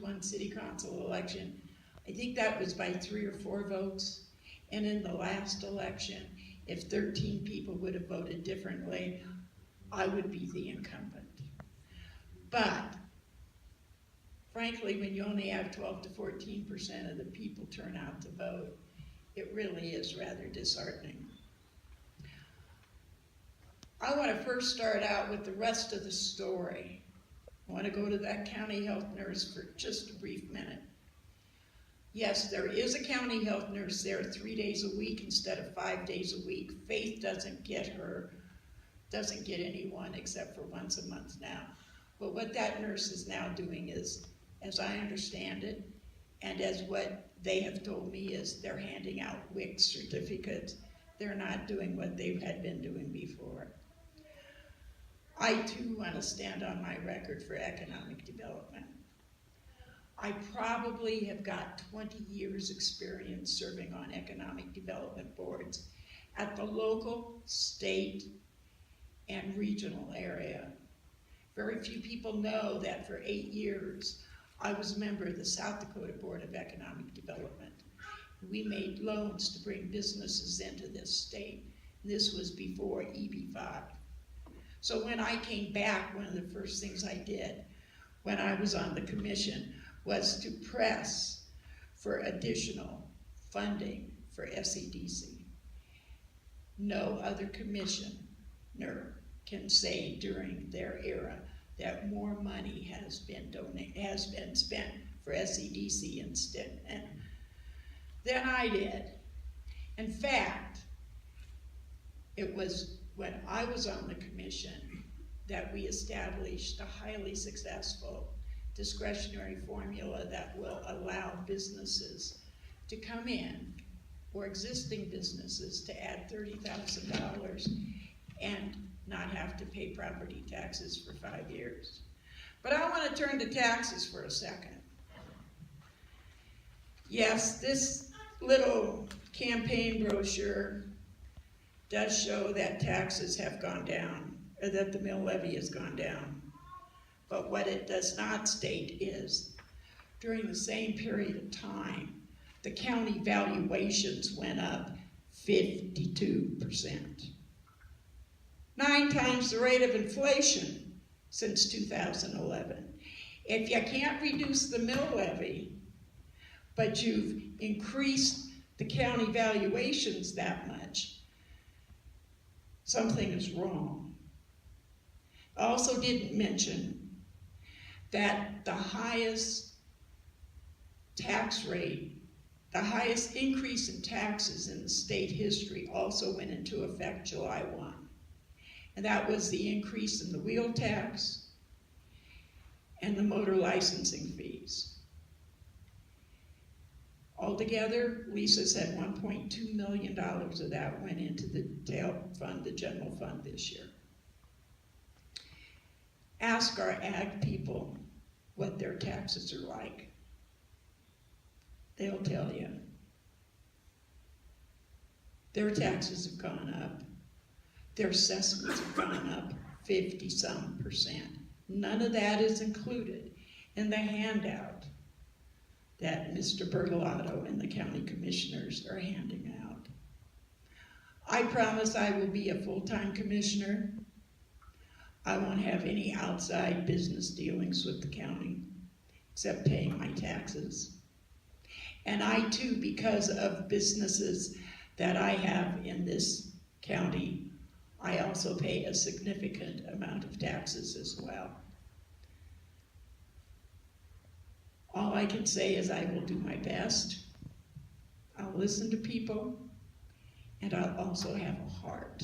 one city council election. I think that was by 3 or 4 votes. And in the last election, if 13 people would have voted differently, I would be the incumbent. But frankly, when you only have 12 to 14% of the people turn out to vote, it really is rather disheartening. I want to first start out with the rest of the story. I want to go to that county health nurse for just a brief minute. Yes, there is a county health nurse there 3 days a week instead of 5 days a week. Faith doesn't get anyone except for once a month now. But what that nurse is now doing is, as I understand it, and as what they have told me, is they're handing out WIC certificates. They're not doing what they had been doing before. I too want to stand on my record for economic development. I probably have got 20 years experience serving on economic development boards at the local, state, and regional area. Very few people know that for 8 years, I was a member of the South Dakota Board of Economic Development. We made loans to bring businesses into this state. This was before EB5. So when I came back, one of the first things I did when I was on the commission was to press for additional funding for SEDC. No other commissioner can say during their era that more money has been spent for SEDC instead than I did. In fact, it was when I was on the commission that we established a highly successful discretionary formula that will allow businesses to come in, or existing businesses to add $30,000 and not have to pay property taxes for 5 years. But I want to turn to taxes for a second. Yes, this little campaign brochure does show that taxes have gone down, or that the mill levy has gone down. But what it does not state is, during the same period of time, the county valuations went up 52%. 9 times the rate of inflation since 2011. If you can't reduce the mill levy, but you've increased the county valuations that much, something is wrong. I also didn't mention that the highest tax rate, the highest increase in taxes in the state history also went into effect July 1. And that was the increase in the wheel tax and the motor licensing fees. Altogether, Lisa said $1.2 million of that went into the tail fund, the general fund this year. Ask our ag people what their taxes are like. They'll tell you. Their taxes have gone up. Their assessments have gone up 50-some%. None of that is included in the handout that Mr. Bertolotto and the county commissioners are handing out. I promise I will be a full-time commissioner. I won't have any outside business dealings with the county, except paying my taxes. And I too, because of businesses that I have in this county, I also pay a significant amount of taxes as well. All I can say is I will do my best. I'll listen to people, and I'll also have a heart.